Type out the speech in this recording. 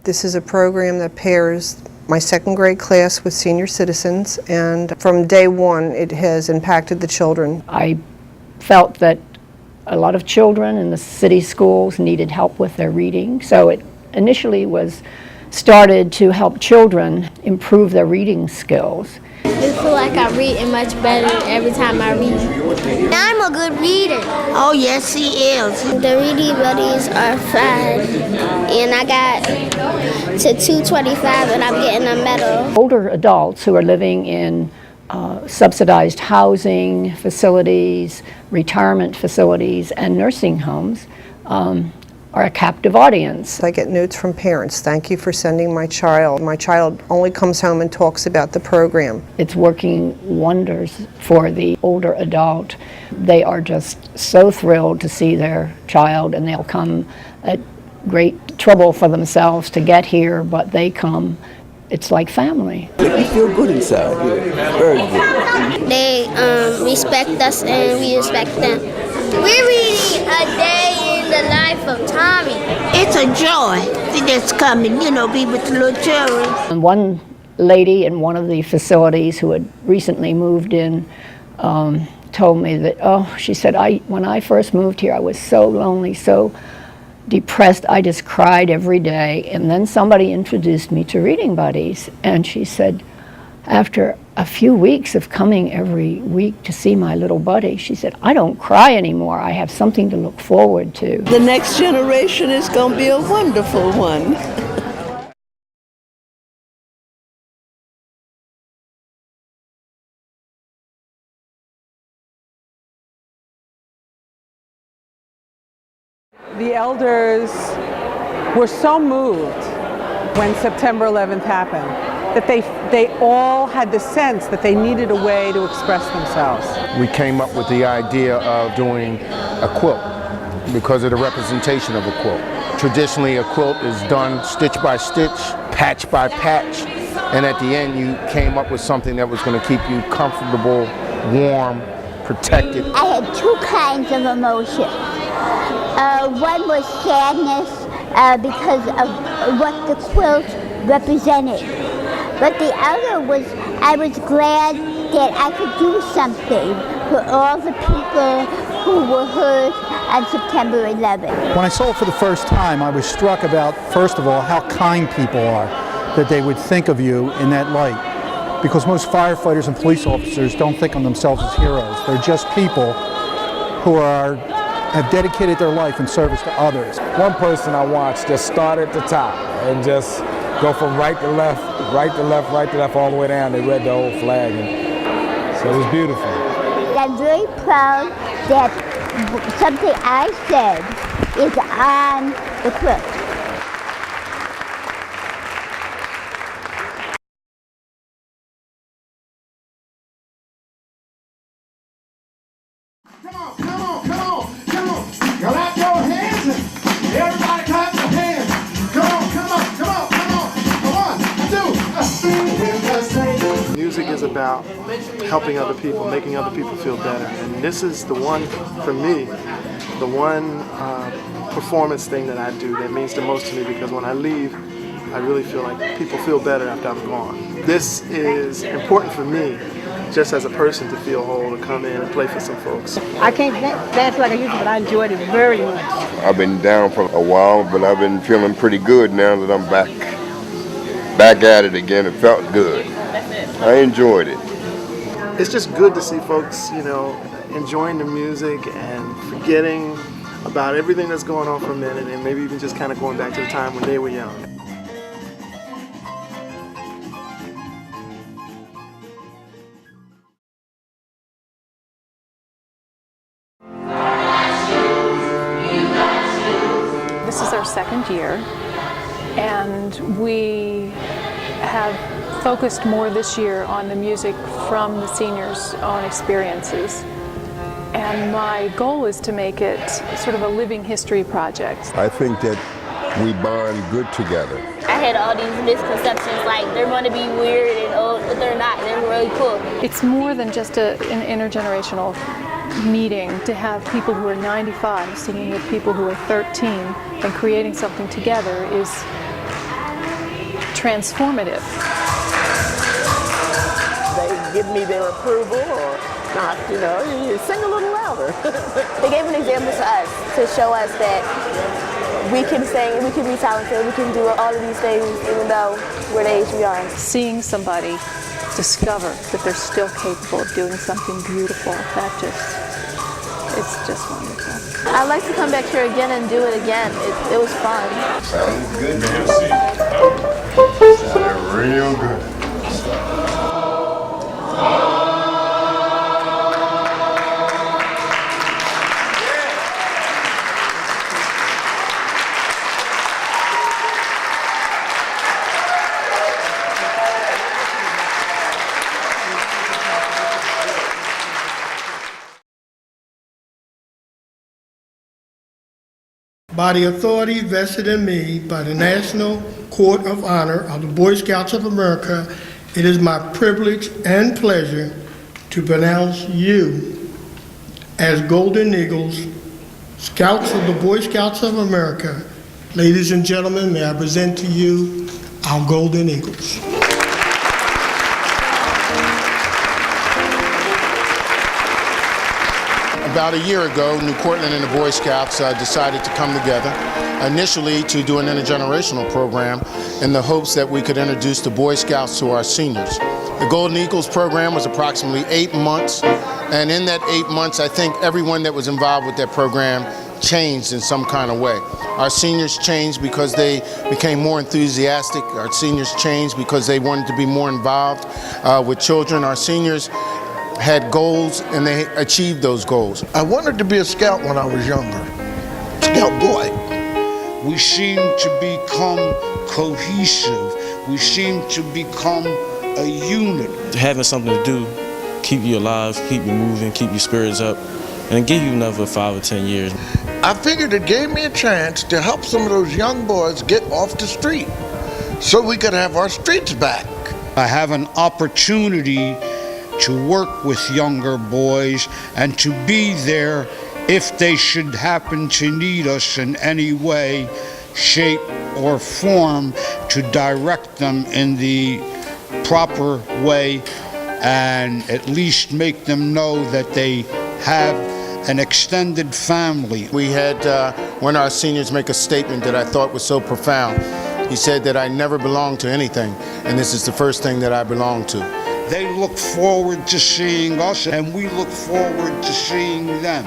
This is a program that pairs my second grade class with senior citizens, and from day one it has impacted the children. I felt that a lot of children in the city schools needed help with their reading, so it initially was started to help children improve their reading skills. I feel like I'm reading much better every time I read. I'm a good reader. Oh yes, he is. The reading buddies are fun, and I got to 225 and I'm getting a medal. Older adults who are living in subsidized housing facilities, retirement facilities, and nursing homes are a captive audience. I get notes from parents. Thank you for sending my child. My child only comes home and talks about the program. It's working wonders for the older adult. They are just so thrilled to see their child, and they'll come at great trouble for themselves to get here, but they come. It's like family. You feel good inside here, very good. They respect us and we respect them. We're reading A Day in the Life of Tommy. It's a joy that's coming, you know, be with the little children. And one lady in one of the facilities who had recently moved in told me that, she said, when I first moved here, I was so lonely, so depressed, I just cried every day. And then somebody introduced me to Reading Buddies, and she said, after a few weeks of coming every week to see my little buddy, she said, I don't cry anymore. I have something to look forward to. The next generation is going to be a wonderful one. The elders were so moved when September 11th happened that they all had the sense that they needed a way to express themselves. We came up with the idea of doing a quilt because of the representation of a quilt. Traditionally, a quilt is done stitch by stitch, patch by patch, and at the end you came up with something that was going to keep you comfortable, warm, protected. I had two kinds of emotion. One was sadness because of what the quilt represented. But the other was, I was glad that I could do something for all the people who were hurt on September 11th. When I saw it for the first time, I was struck about, first of all, how kind people are, that they would think of you in that light. Because most firefighters and police officers don't think of themselves as heroes. They're just people who have dedicated their life in service to others. One person I watched just start at the top and just go from right to left, right to left, right to left, all the way down. They read the old flag, and so it was beautiful. I'm very proud that something I said is on the quilt. Come on, come on, come on, come on. Clap your hands. Everybody clap your hands. Come on, come on, come on, come on. 1, 2. Music is about helping other people, making other people feel better. And this is the one, for me, the one performance thing that I do that means the most to me, because when I leave, I really feel like people feel better after I'm gone. This is important for me, just as a person, to feel whole, to come in and play for some folks. I can't dance like I used to, but I enjoyed it very much. I've been down for a while, but I've been feeling pretty good now that I'm back at it again. It felt good. I enjoyed it. It's just good to see folks, you know, enjoying the music and forgetting about everything that's going on for a minute, and maybe even just kind of going back to the time when they were young. This is our second year, and we have focused more this year on the music from the seniors' own experiences. And my goal is to make it sort of a living history project. I think that we bond good together. I had all these misconceptions, like they're going to be weird and old, but they're not. They're really cool. It's more than just an intergenerational meeting to have people who are 95 singing with people who are 13 and creating something together transformative. They give me their approval or not, you know, you sing a little louder. They gave an example to us to show us that we can sing, we can be talented, we can do all of these things even though we're the age we are. Seeing somebody discover that they're still capable of doing something beautiful, it's just wonderful. I'd like to come back here again and do it again. It was fun. Sounds good, man. Sounded real good. By the authority vested in me by the National Court of Honor of the Boy Scouts of America, it is my privilege and pleasure to pronounce you as Golden Eagles, Scouts of the Boy Scouts of America. Ladies and gentlemen, may I present to you our Golden Eagles. About a year ago, NewCourtland and the Boy Scouts decided to come together, initially to do an intergenerational program in the hopes that we could introduce the Boy Scouts to our seniors. The Golden Eagles program was approximately 8 months, and in that 8 months, I think everyone that was involved with that program changed in some kind of way. Our seniors changed because they became more enthusiastic. Our seniors changed because they wanted to be more involved with children. Our seniors had goals and they achieved those goals. I wanted to be a scout when I was younger. Scout boy. We seem to become cohesive. We seem to become a unit. Having something to do, keep you alive, keep you moving, keep your spirits up, and give you another 5 or 10 years. I figured it gave me a chance to help some of those young boys get off the street so we could have our streets back. I have an opportunity to work with younger boys and to be there if they should happen to need us in any way, shape, or form to direct them in the proper way and at least make them know that they have an extended family. We had one of our seniors make a statement that I thought was so profound. He said that I never belonged to anything, and this is the first thing that I belong to. They look forward to seeing us, and we look forward to seeing them.